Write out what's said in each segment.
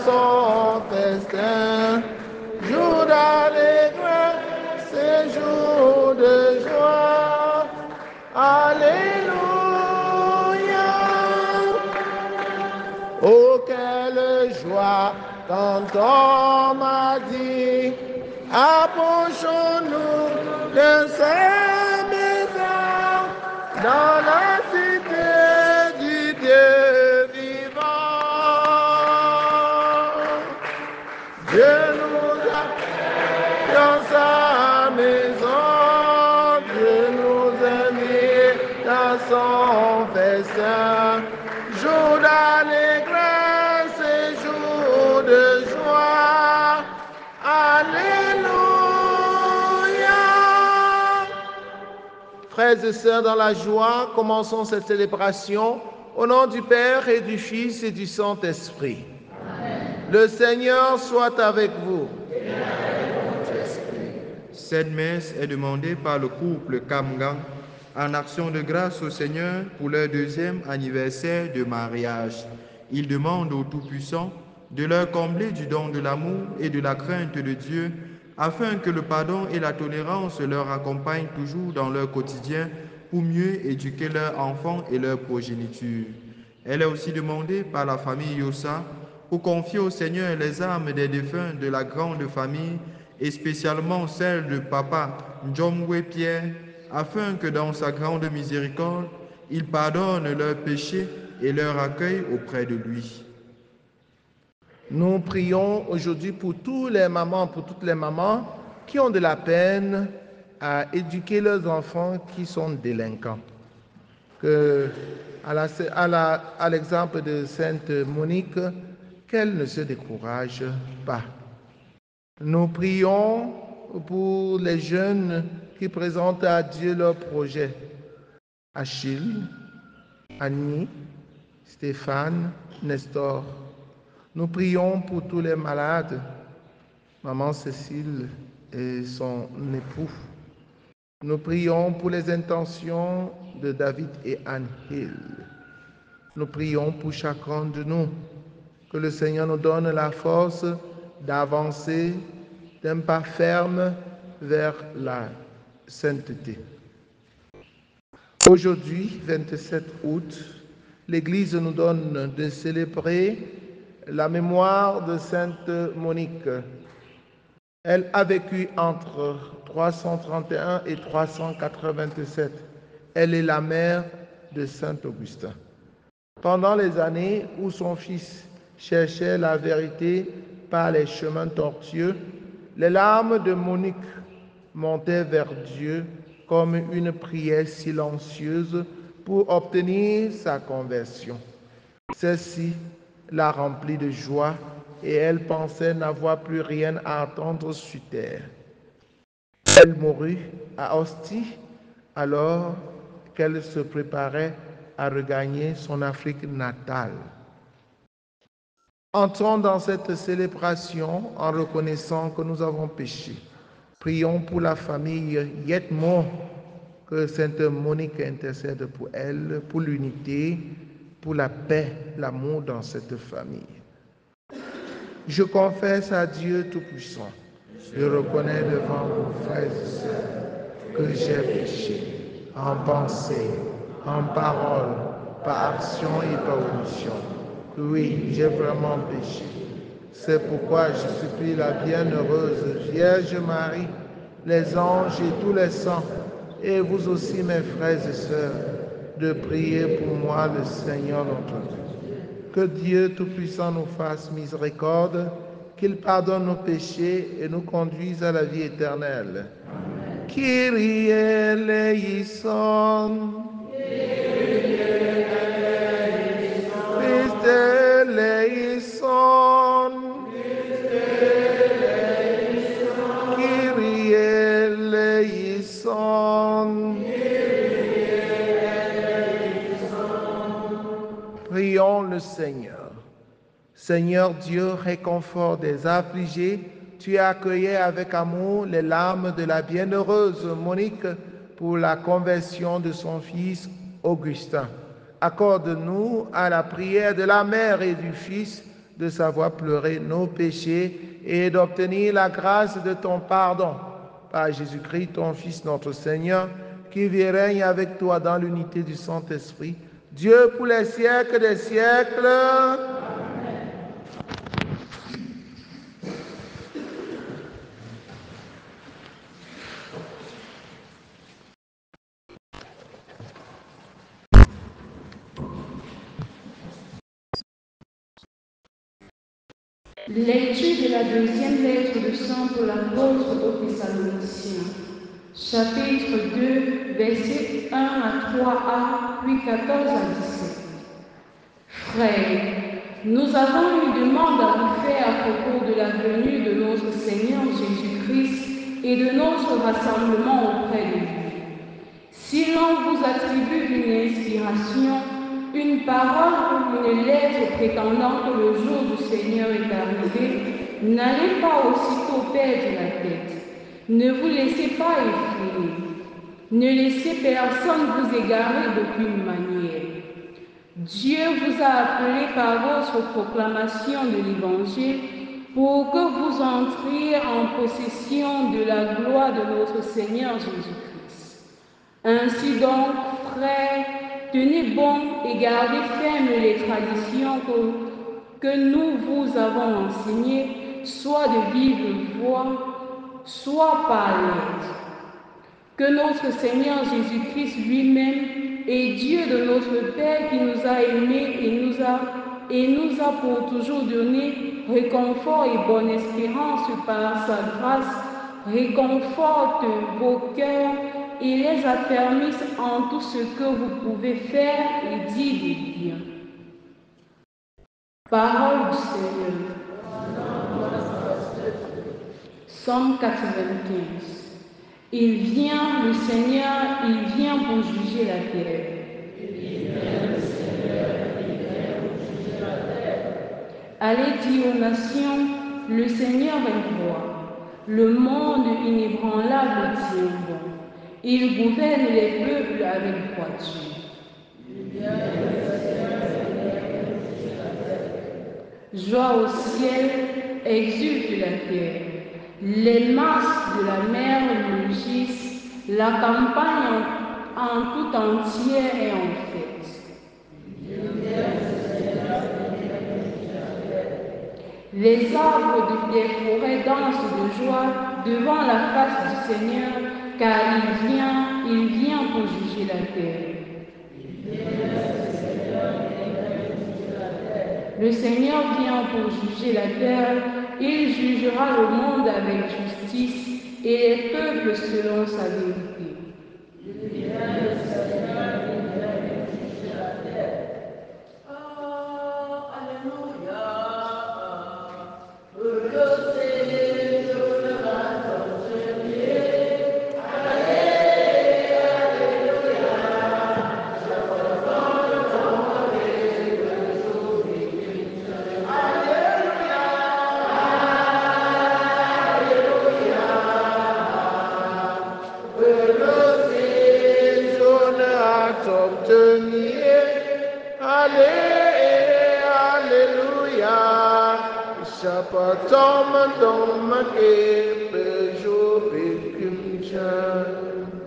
son festin, jour d'allégresse et jour de joie. Alléluia. Oh, quelle joie quand on m'a dit, approchons-nous de sa maison dans la cité du Dieu vivant. Dieu nous appelle dans sa maison, Dieu nous invite dans son festin, jour d'allégresse et jour de joie. Alléluia. Frères et sœurs, dans la joie, commençons cette célébration au nom du Père et du Fils et du Saint-Esprit. Le Seigneur soit avec vous. Cette messe est demandée par le couple Kamgang en action de grâce au Seigneur pour leur 2e anniversaire de mariage. Ils demandent au Tout-Puissant de leur combler du don de l'amour et de la crainte de Dieu, afin que le pardon et la tolérance leur accompagnent toujours dans leur quotidien pour mieux éduquer leurs enfants et leur progéniture. Elle est aussi demandée par la famille Yossa pour confier au Seigneur les âmes des défunts de la grande famille et spécialement celle de Papa Njomwe Pierre, afin que dans sa grande miséricorde, il pardonne leurs péchés et leur accueille auprès de lui. Nous prions aujourd'hui pour toutes les mamans qui ont de la peine à éduquer leurs enfants qui sont délinquants. Que, à l'exemple de Sainte Monique, qu'elle ne se décourage pas. Nous prions pour les jeunes qui présentent à Dieu leurs projets. Achille, Annie, Stéphane, Nestor. Nous prions pour tous les malades, maman Cécile et son époux. Nous prions pour les intentions de David et Anne Hill. Nous prions pour chacun de nous, que le Seigneur nous donne la force d'avancer d'un pas ferme vers la sainteté. Aujourd'hui, 27 août, l'Église nous donne de célébrer la mémoire de Sainte Monique. Elle a vécu entre 331 et 387. Elle est la mère de Saint Augustin. Pendant les années où son fils cherchait la vérité par les chemins tortueux, les larmes de Monique montaient vers Dieu comme une prière silencieuse pour obtenir sa conversion. Celle-ci l'a remplie de joie et elle pensait n'avoir plus rien à attendre sur terre. Elle mourut à Ostie alors qu'elle se préparait à regagner son Afrique natale. Entrons dans cette célébration en reconnaissant que nous avons péché. Prions pour la famille Yetmo, que Sainte Monique intercède pour elle, pour l'unité, pour la paix, l'amour dans cette famille. Je confesse à Dieu Tout-Puissant, je reconnais devant vos frères et sœurs que j'ai péché en pensée, en parole, par action et par omission. Oui, j'ai vraiment péché. C'est pourquoi je supplie la bienheureuse Vierge Marie, les anges et tous les saints, et vous aussi mes frères et sœurs, de prier pour moi le Seigneur notre Dieu. Que Dieu Tout-Puissant nous fasse miséricorde, qu'il pardonne nos péchés et nous conduise à la vie éternelle. Amen. Kyrie eleison. Christe eleison. Kyrie eleison. Prions le Seigneur. Seigneur Dieu, réconfort des affligés, tu as accueilli avec amour les larmes de la bienheureuse Monique pour la conversion de son fils Augustin. Accorde-nous à la prière de la mère et du fils de savoir pleurer nos péchés et d'obtenir la grâce de ton pardon. Par Jésus-Christ, ton Fils, notre Seigneur, qui vit et règne avec toi dans l'unité du Saint-Esprit, Dieu pour les siècles des siècles. Lecture de la deuxième lettre de Saint Paul l'apôtre aux Thessaloniciens, chapitre 2, versets 1 à 3a, puis 14 à 17. Frères, nous avons une demande à vous faire à propos de la venue de notre Seigneur Jésus-Christ et de notre rassemblement auprès de lui. Si l'on vous attribue une inspiration, une parole ou une lettre prétendant que le jour du Seigneur est arrivé, n'allez pas aussitôt perdre la tête. Ne vous laissez pas effrayer. Ne laissez personne vous égarer d'aucune manière. Dieu vous a appelé par votre proclamation de l'Évangile pour que vous entriez en possession de la gloire de notre Seigneur Jésus-Christ. Ainsi donc, frères, tenez bon et gardez ferme les traditions que nous vous avons enseignées, soit de vive voix, soit par lettre. Que notre Seigneur Jésus-Christ lui-même et Dieu de notre Père qui nous a aimés et nous a pour toujours donné réconfort et bonne espérance par sa grâce, réconforte vos cœurs et les affermisse en tout ce que vous pouvez faire et dire de bien. Parole du Seigneur. Somme 95. Il vient, le Seigneur, il vient pour juger la terre. Allez dire aux nations, le Seigneur est roi. Le monde inébranlable tient bon. Il gouverne les peuples avec droiture. Joie au ciel, exulte la terre. Les masses de la mer mugissent, la campagne en tout entière est en fête. Les arbres des forêts dansent de joie devant la face du Seigneur, car il vient pour juger la terre. Le Seigneur vient pour juger la terre, il jugera le monde avec justice et les peuples selon sa vérité.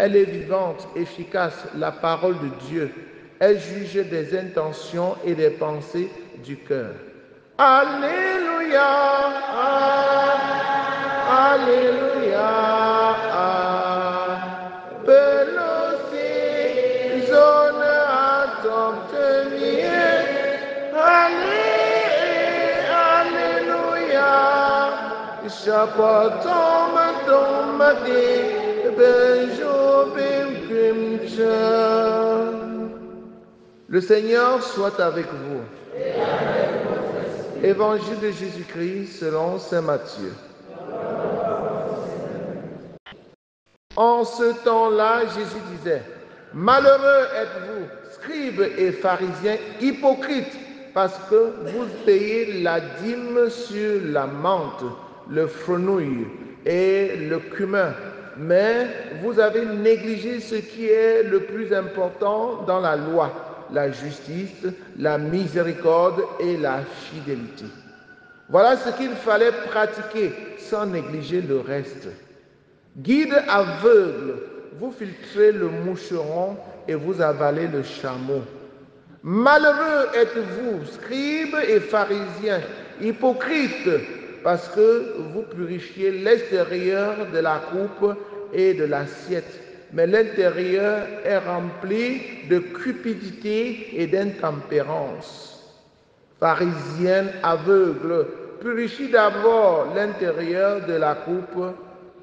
Elle est vivante, efficace, la parole de Dieu. Elle juge des intentions et des pensées du cœur. Alléluia, Alléluia, Pelosi, zone à t'obtenir. Alléluia, Chapatom Domadi. Le Seigneur soit avec vous. Évangile de Jésus-Christ selon saint Matthieu. En ce temps-là, Jésus disait, « Malheureux êtes-vous, scribes et pharisiens hypocrites, parce que vous payez la dîme sur la menthe, le fenouil et le cumin, mais vous avez négligé ce qui est le plus important dans la loi, la justice, la miséricorde et la fidélité. Voilà ce qu'il fallait pratiquer sans négliger le reste. Guide aveugle, vous filtrez le moucheron et vous avalez le chameau. Malheureux êtes-vous, scribes et pharisiens, hypocrites, parce que vous purifiez l'extérieur de la coupe et de l'assiette, mais l'intérieur est rempli de cupidité et d'intempérance. Pharisienne aveugle, purifie d'abord l'intérieur de la coupe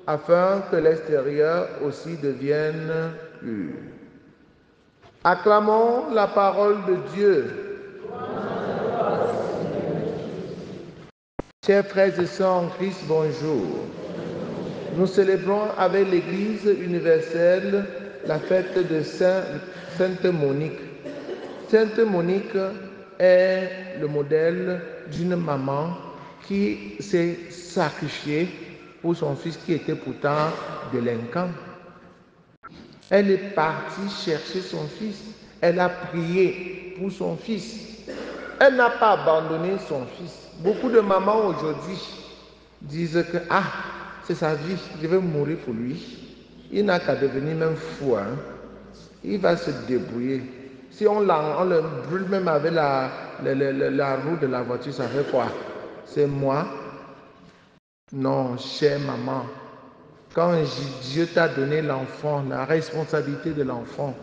afin que l'extérieur aussi devienne pur. Acclamons la parole de Dieu. Chers frères et sœurs en Christ, bonjour. Nous célébrons avec l'Église universelle la fête de Sainte Monique. Sainte Monique est le modèle d'une maman qui s'est sacrifiée pour son fils qui était pourtant délinquant. Elle est partie chercher son fils. Elle a prié pour son fils. Elle n'a pas abandonné son fils. Beaucoup de mamans aujourd'hui disent que c'est sa vie, je vais mourir pour lui. Il n'a qu'à devenir même fou. Il va se débrouiller. Si on le brûle même avec la roue de la voiture, ça fait quoi? C'est moi? Non, chère maman. Quand Dieu t'a donné l'enfant, la responsabilité de l'enfant,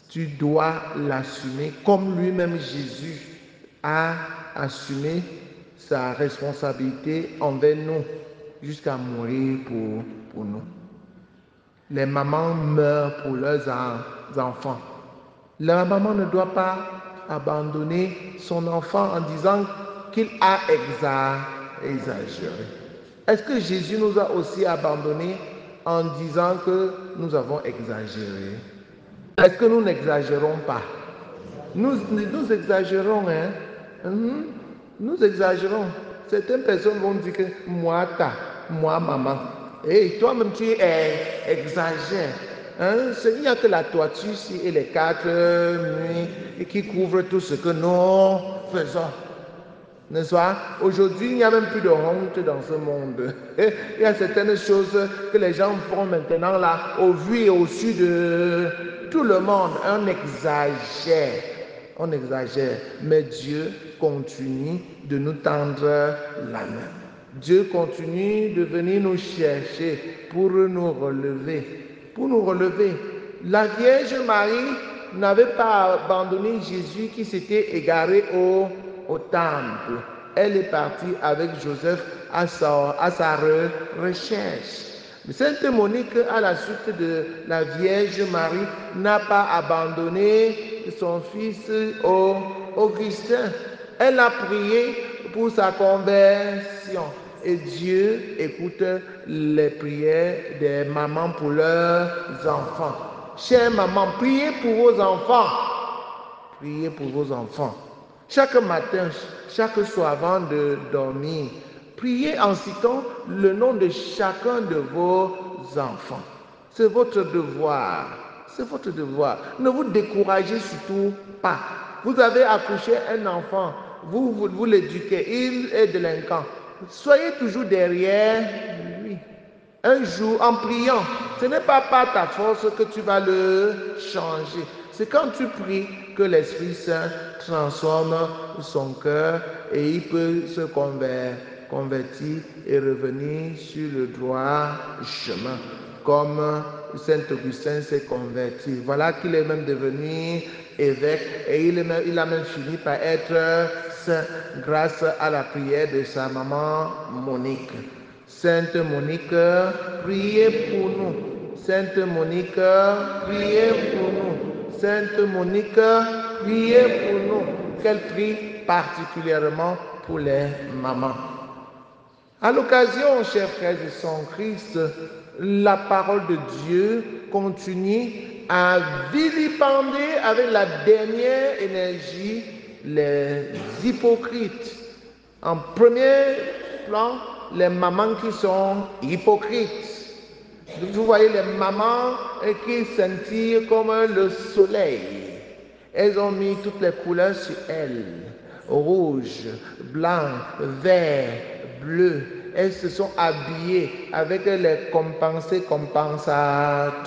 tu dois l'assumer comme lui-même Jésus a assumé sa responsabilité envers nous jusqu'à mourir pour nous. Les mamans meurent pour leurs enfants. La maman ne doit pas abandonner son enfant en disant qu'il a exagéré. Est-ce que Jésus nous a aussi abandonnés en disant que nous avons exagéré? Est-ce que nous n'exagérons pas? Nous exagérons, Nous exagérons. Certaines personnes vont dire que moi, maman. Et toi-même, tu exagères. Il n'y a que la toiture ici et les 4 nuits qui couvrent tout ce que nous faisons. N'est-ce pas? Aujourd'hui, il n'y a même plus de honte dans ce monde. Il y a certaines choses que les gens font maintenant là, au vu et au su de tout le monde. On exagère. On exagère. Mais Dieu continue de nous tendre la main. Dieu continue de venir nous chercher pour nous relever. Pour nous relever. La Vierge Marie n'avait pas abandonné Jésus qui s'était égaré au temple. Elle est partie avec Joseph à sa recherche. Sainte Monique, à la suite de la Vierge Marie, n'a pas abandonné son fils Augustin. Elle a prié pour sa conversion. Et Dieu écoute les prières des mamans pour leurs enfants. Chères mamans, priez pour vos enfants. Priez pour vos enfants. Chaque matin, chaque soir avant de dormir, priez en citant le nom de chacun de vos enfants. C'est votre devoir. C'est votre devoir. Ne vous découragez surtout pas. Vous avez accouché un enfant, vous l'éduquez, il est délinquant. Soyez toujours derrière lui. Un jour, en priant, ce n'est pas par ta force que tu vas le changer. C'est quand tu pries que l'Esprit Saint transforme son cœur et il peut se convertir et revenir sur le droit chemin, comme Saint Augustin s'est converti. Voilà qu'il est même devenu évêque et il a même fini par être saint grâce à la prière de sa maman Monique. Sainte Monique, priez pour nous. Sainte Monique, priez pour nous. Sainte Monique, priez pour nous. Qu'elle prie particulièrement pour les mamans. À l'occasion, chers frères et sœurs en Christ, la parole de Dieu continue à vilipender avec la dernière énergie les hypocrites. En premier plan, les mamans qui sont hypocrites. Vous voyez les mamans qui scintillent comme le soleil. Elles ont mis toutes les couleurs sur elles rouge, blanc, vert, bleu. Elles se sont habillées avec les compensés compensatoires.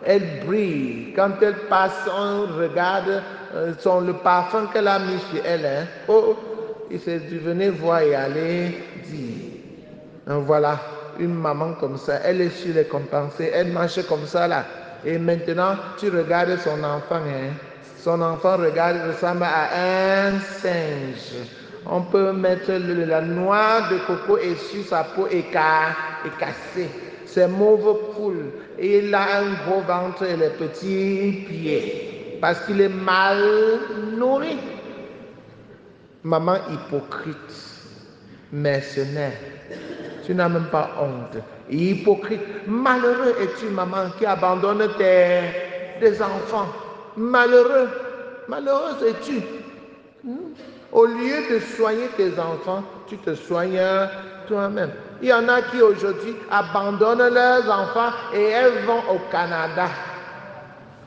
Elles brillent. Quand elles passent, on regarde le parfum qu'elle a mis sur elle. Hein. Oh, il s'est dit, venez voir et allez dire. Voilà, une maman comme ça, elle est sur les compensés, elle marche comme ça là. Et maintenant, tu regardes son enfant. Hein. Son enfant ressemble à un singe. On peut mettre la noix de coco et sur sa peau est cassée. C'est mauve poule. Et il a un gros ventre et les petits pieds. Parce qu'il est mal nourri. Maman hypocrite, mercenaire. Tu n'as même pas honte. Hypocrite. Malheureux es-tu, maman, qui abandonne tes enfants. Malheureux. Malheureuse es-tu. Au lieu de soigner tes enfants, tu te soignes toi-même. Il y en a qui aujourd'hui abandonnent leurs enfants et elles vont au Canada.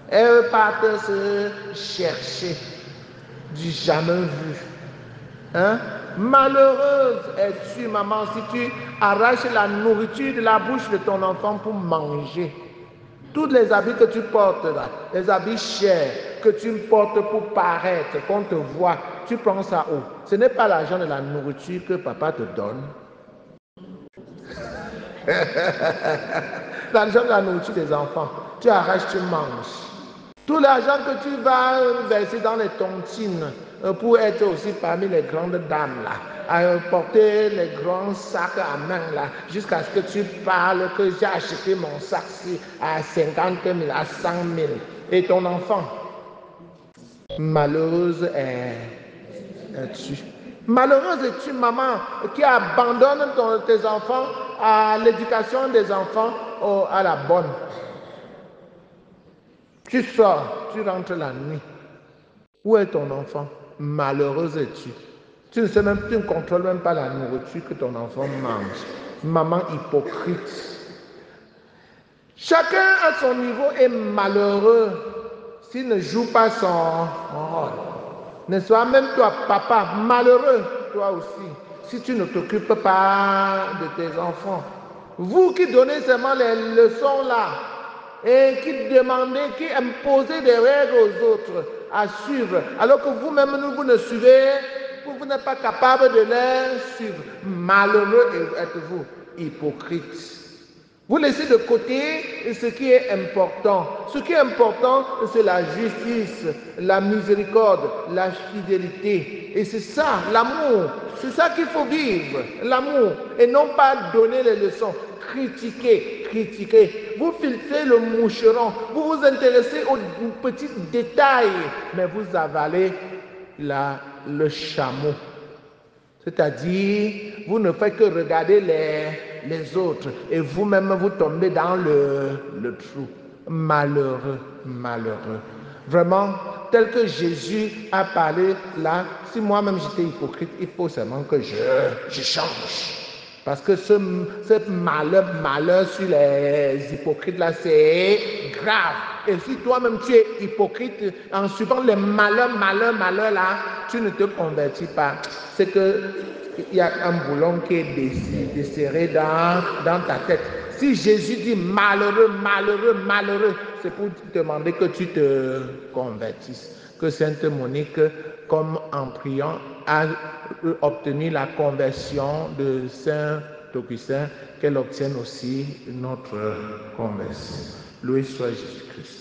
Elles partent se chercher du jamais vu. Hein? Malheureuse es-tu, maman, si tu arraches la nourriture de la bouche de ton enfant pour manger. Tous les habits que tu portes là, les habits chers que tu portes pour paraître, qu'on te voit, tu prends ça où? Ce n'est pas l'argent de la nourriture que papa te donne. L'argent de la nourriture des enfants, tu arraches, tu manges. Tout l'argent que tu vas verser dans les tontines pour être aussi parmi les grandes dames là, à porter les grands sacs à main là, jusqu'à ce que tu parles que j'ai acheté mon sac-ci à 50 000, à 100 000. Et ton enfant, malheureuse es-tu. Malheureuse es-tu, maman, qui abandonne tes enfants à l'éducation des enfants à la bonne. Tu sors, tu rentres la nuit. Où est ton enfant? Malheureuse es-tu. Tu ne contrôles même pas la nourriture que ton enfant mange. Maman hypocrite. Chacun à son niveau est malheureux s'il ne joue pas son rôle. Ne sois même toi, papa, malheureux, toi aussi, si tu ne t'occupes pas de tes enfants. Vous qui donnez seulement les leçons là, et qui demandez, qui imposez des règles aux autres à suivre, alors que vous-même, vous ne suivez, vous n'êtes pas capable de les suivre. Malheureux êtes-vous, hypocrite. Vous laissez de côté ce qui est important. Ce qui est important, c'est la justice, la miséricorde, la fidélité. Et c'est ça, l'amour. C'est ça qu'il faut vivre, l'amour. Et non pas donner les leçons. Critiquer. Vous filtrez le moucheron. Vous vous intéressez aux petits détails. Mais vous avalez le chameau. C'est-à-dire, vous ne faites que regarder les autres et vous-même vous tombez dans le trou. Malheureux. Vraiment, tel que Jésus a parlé là, si moi-même j'étais hypocrite, il faut seulement que je change. Parce que ce malheur sur les hypocrites là, c'est grave. Et si toi-même tu es hypocrite, en suivant les malheurs là, tu ne te convertis pas. C'est qu'il y a un boulon qui est desserré dans ta tête. Si Jésus dit malheureux, c'est pour te demander que tu te convertisses. Que Sainte Monique, comme en priant, a obtenu la conversion de Saint Augustin, qu'elle obtienne aussi notre conversion. Loué soit Jésus-Christ.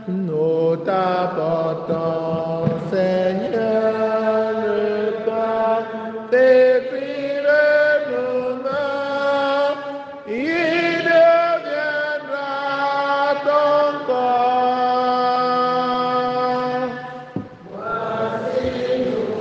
Nous t'apportons, Seigneur, le pain, t'écrire nos mains, il deviendra ton corps. Voici nous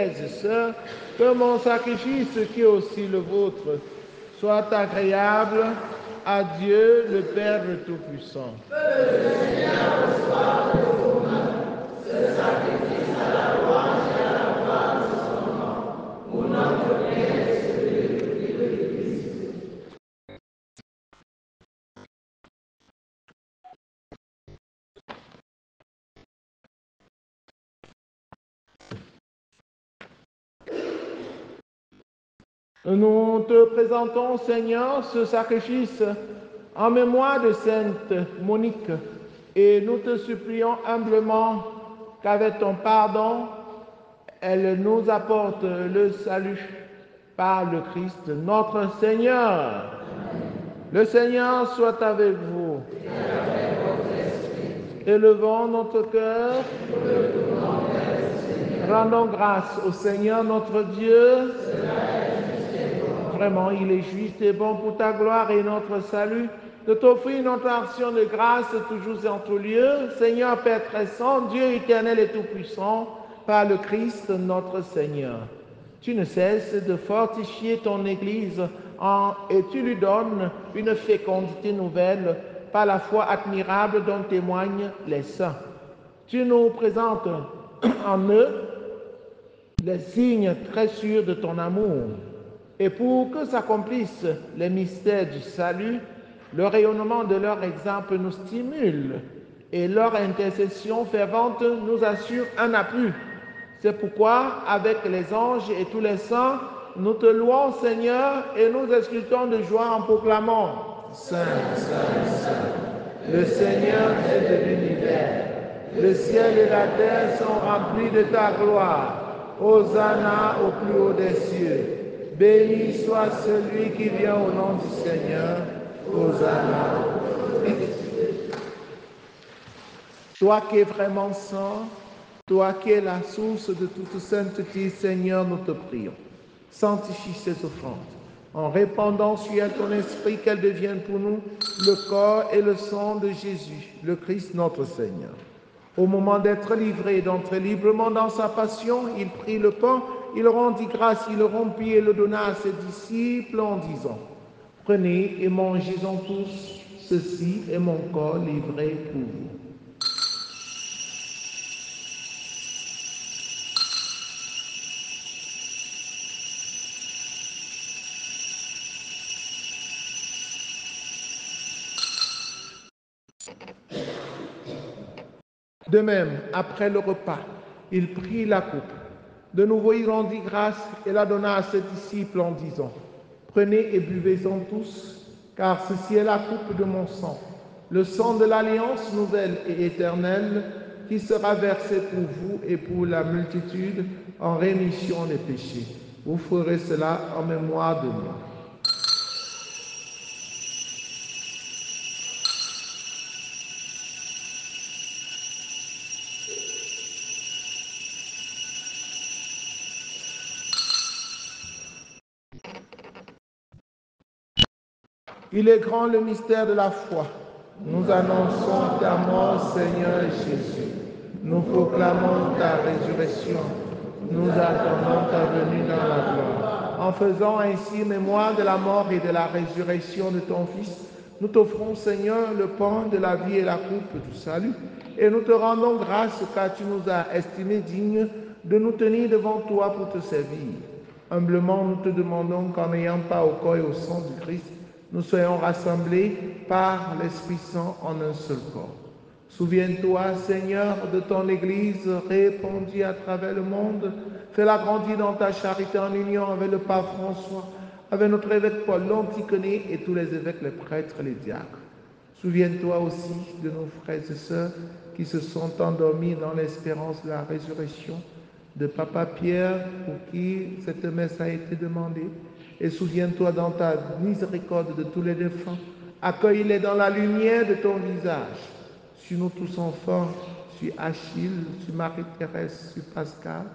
frères et sœurs, que mon sacrifice, qui est aussi le vôtre, soit agréable à Dieu, le Père Tout-Puissant. Que le Seigneur reçoive de vos mains ce sacrifice à la louange et à la gloire de son nom, pour notre bien et celui de Christ. Nous te présentons, Seigneur, ce sacrifice en mémoire de Sainte Monique et nous te supplions humblement qu'avec ton pardon, elle nous apporte le salut par le Christ notre Seigneur. Le Seigneur soit avec vous. Et avec votre esprit. Élevons notre cœur. Rendons grâce au Seigneur notre Dieu. Vraiment, il est juste et bon pour ta gloire et notre salut de t'offrir notre action de grâce toujours et en tout lieu. Seigneur Père très saint, Dieu éternel et tout-puissant, par le Christ notre Seigneur. Tu ne cesses de fortifier ton Église et tu lui donnes une fécondité nouvelle par la foi admirable dont témoignent les saints. Tu nous présentes en eux les signes très sûrs de ton amour. Et pour que s'accomplissent les mystères du salut, le rayonnement de leur exemple nous stimule et leur intercession fervente nous assure un appui. C'est pourquoi, avec les anges et tous les saints, nous te louons, Seigneur, et nous exultons de joie en proclamant « Saint, Saint, Saint, le Seigneur Dieu de l'univers, le ciel et la terre sont remplis de ta gloire. Hosanna au plus haut des cieux. Béni soit celui qui vient au nom du Seigneur. Hosanna. Toi qui es vraiment saint, toi qui es la source de toute sainteté, Seigneur, nous te prions. Sanctifie ces offrandes, en répandant sur elle ton esprit, qu'elles deviennent pour nous le corps et le sang de Jésus, le Christ notre Seigneur. Au moment d'être livré et d'entrer librement dans sa passion, il prit le pain, il rendit grâce, il le rompit et le donna à ses disciples en disant « Prenez et mangez-en tous, ceci est mon corps livré pour vous. » De même, après le repas, il prit la coupe. De nouveau, il rendit grâce et la donna à ses disciples en disant « Prenez et buvez-en tous, car ceci est la coupe de mon sang, le sang de l'alliance nouvelle et éternelle, qui sera versé pour vous et pour la multitude en rémission des péchés. Vous ferez cela en mémoire de moi. » Il est grand le mystère de la foi. Nous annonçons ta mort, Seigneur Jésus. Nous proclamons ta résurrection. Nous attendons ta venue dans la gloire. En faisant ainsi mémoire de la mort et de la résurrection de ton Fils, nous t'offrons, Seigneur, le pain de la vie et la coupe du salut. Et nous te rendons grâce car tu nous as estimés dignes de nous tenir devant toi pour te servir. Humblement, nous te demandons qu'en n'ayant pas au corps et au sang du Christ, nous soyons rassemblés par l'Esprit Saint en un seul corps. Souviens-toi, Seigneur, de ton Église répandue à travers le monde. Fais-la grandir dans ta charité en union avec le pape François, avec notre évêque Paul l'Anticoné et tous les évêques, les prêtres et les diacres. Souviens-toi aussi de nos frères et sœurs qui se sont endormis dans l'espérance de la résurrection, de Papa Pierre pour qui cette messe a été demandée. Et souviens-toi dans ta miséricorde de tous les défunts. Accueille-les dans la lumière de ton visage. Sur nous tous enfants, sur Achille, sur Marie-Thérèse, sur Pascal,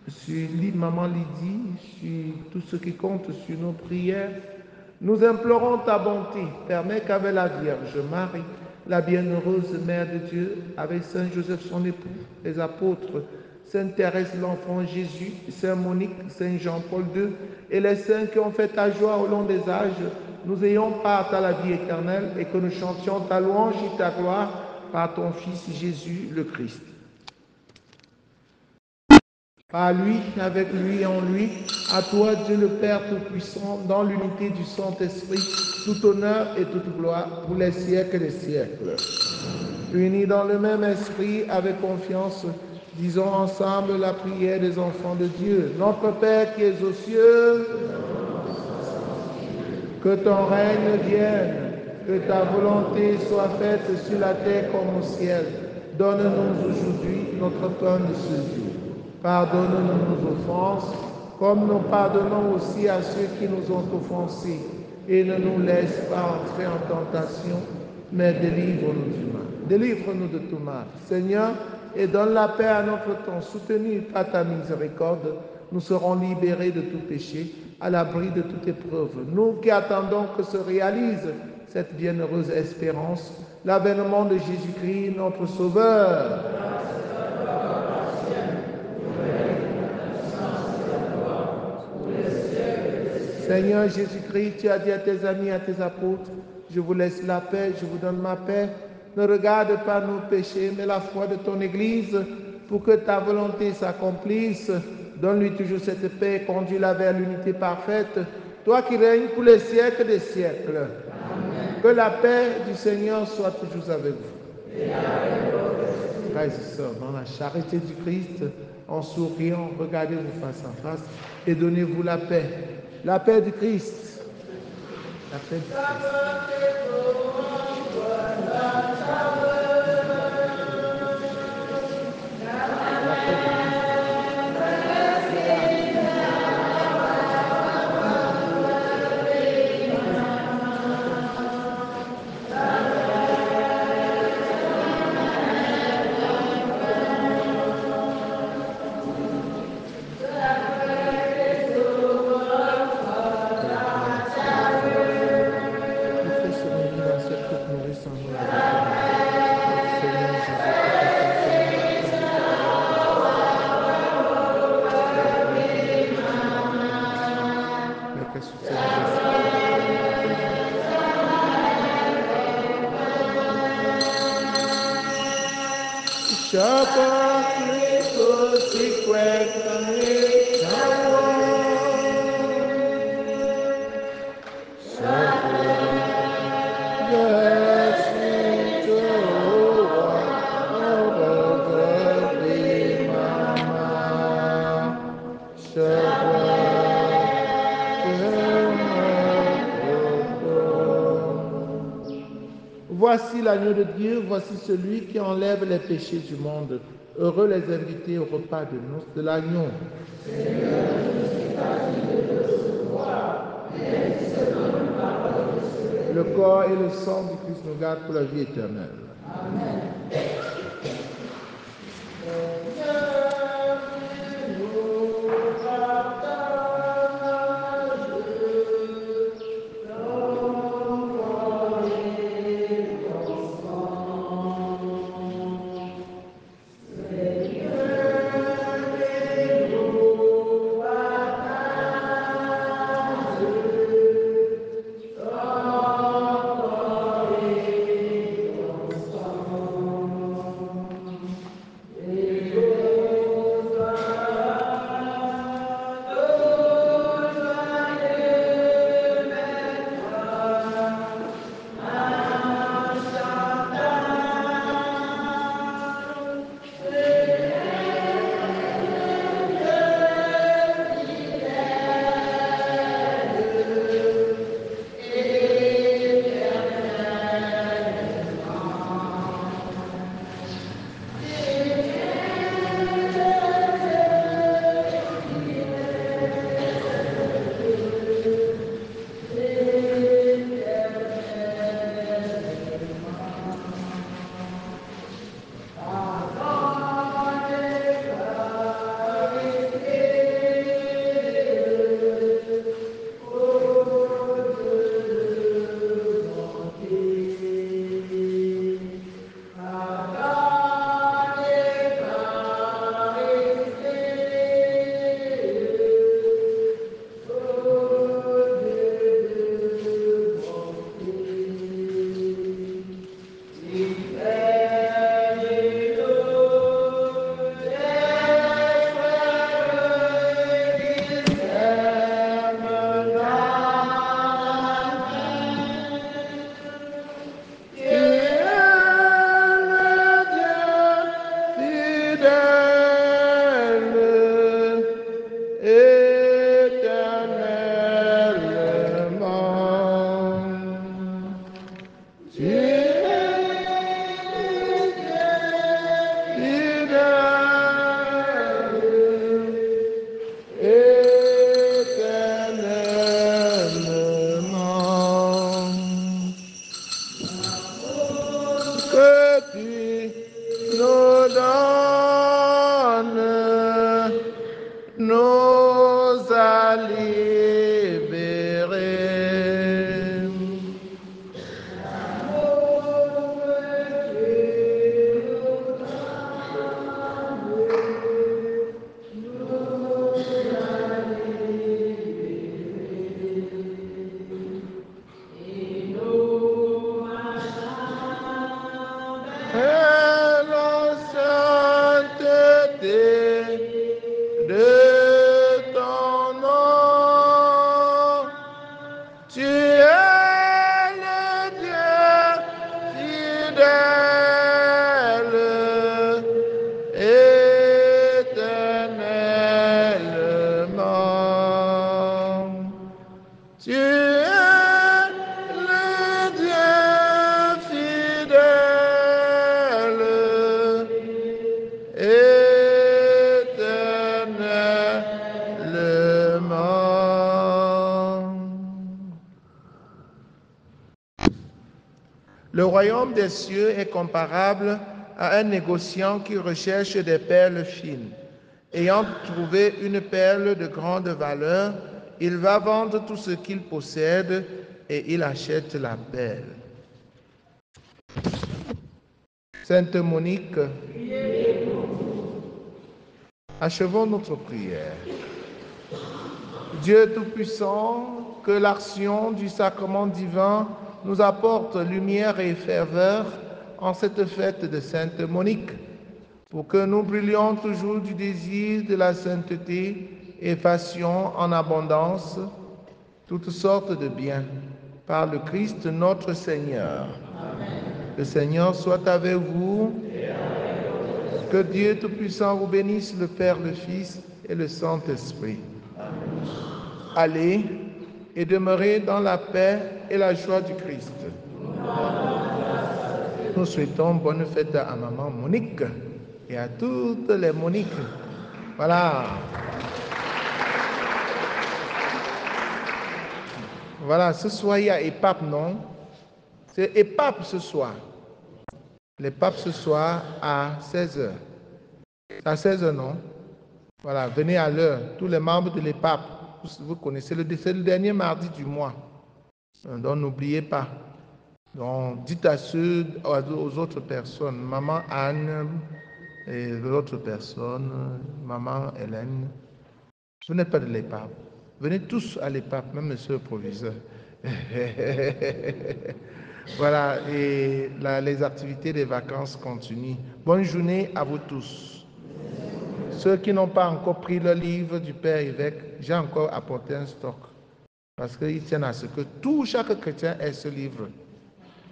sur Maman Lydie, sur tous ceux qui comptent sur nos prières. Nous implorons ta bonté. Permets qu'avec la Vierge Marie, la bienheureuse Mère de Dieu, avec Saint Joseph son époux, les apôtres, Sainte Thérèse l'Enfant Jésus, Saint Monique, Saint Jean-Paul II et les saints qui ont fait ta joie au long des âges, nous ayons part à la vie éternelle et que nous chantions ta louange et ta gloire par ton Fils Jésus le Christ. Par lui, avec lui et en lui, à toi Dieu le Père Tout-Puissant, dans l'unité du Saint-Esprit, tout honneur et toute gloire pour les siècles des siècles. Unis dans le même esprit, avec confiance, disons ensemble la prière des enfants de Dieu. Notre Père qui es aux cieux, que ton règne vienne, que ta volonté soit faite sur la terre comme au ciel. Donne-nous aujourd'hui notre pain de ce jour. Pardonne-nous nos offenses, comme nous pardonnons aussi à ceux qui nous ont offensés. Et ne nous laisse pas entrer en tentation, mais délivre-nous du mal. Délivre-nous de tout mal. Seigneur, et donne la paix à notre temps. Soutenus par ta miséricorde, nous serons libérés de tout péché, à l'abri de toute épreuve. Nous qui attendons que se réalise cette bienheureuse espérance, l'avènement de Jésus-Christ, notre Sauveur. Seigneur Jésus-Christ, tu as dit à tes amis, à tes apôtres, je vous laisse la paix, je vous donne ma paix. Ne regarde pas nos péchés, mais la foi de ton Église, pour que ta volonté s'accomplisse. Donne-lui toujours cette paix, conduis-la vers l'unité parfaite, toi qui règnes pour les siècles des siècles. Amen. Que la paix du Seigneur soit toujours avec vous. Frères et sœurs, dans la charité du Christ, en souriant, regardez-vous face à face et donnez-vous la paix. La paix du Christ. La paix du Christ. Voici l'agneau de Dieu, voici celui qui enlève les péchés du monde. Heureux les invités au repas de noces de l'agneau. Le corps et le sang du Christ nous gardent pour la vie éternelle. Amen. Tu es le Dieu fidèle, éternellement. Le royaume des cieux est comparable à un négociant qui recherche des perles fines. Ayant trouvé une perle de grande valeur, il va vendre tout ce qu'il possède et il achète la perle. Sainte Monique, achevons notre prière. Dieu Tout-Puissant, que l'action du sacrement divin nous apporte lumière et ferveur en cette fête de Sainte Monique, pour que nous brillions toujours du désir de la sainteté et fassions en abondance toutes sortes de biens, par le Christ notre Seigneur. Amen. Le Seigneur soit avec vous. Que Dieu Tout-Puissant vous bénisse, le Père, le Fils et le Saint-Esprit. Allez et demeurez dans la paix et la joie du Christ. Nous souhaitons bonne fête à maman Monique et à toutes les Moniques. Voilà. Voilà, ce soir, il y a épape, non? C'est épape ce soir. Les papes ce soir à 16h. À 16h, non? Voilà, venez à l'heure. Tous les membres de l'EPAP, vous connaissez, c'est le dernier mardi du mois. Donc n'oubliez pas. Donc dites aux autres personnes, maman Anne et l'autre personne, maman Hélène, vous n'êtes pas de l'EPAP. Venez tous à l'EPAP, même monsieur le proviseur. Voilà, et les activités des vacances continuent. Bonne journée à vous tous. Ceux qui n'ont pas encore pris le livre du Père évêque, j'ai encore apporté un stock. Parce qu'ils tiennent à ce que chaque chrétien ait ce livre.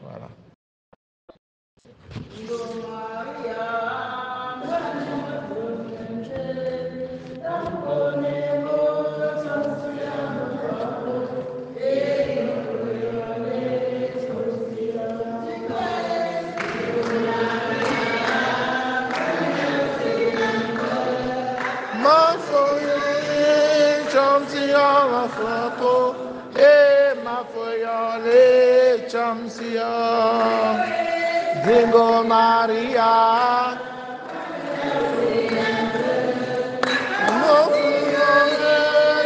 Voilà. Dingo Maria,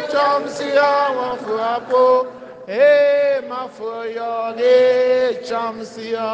Chamsia, Wafuapo, ma foyole, Chamsia.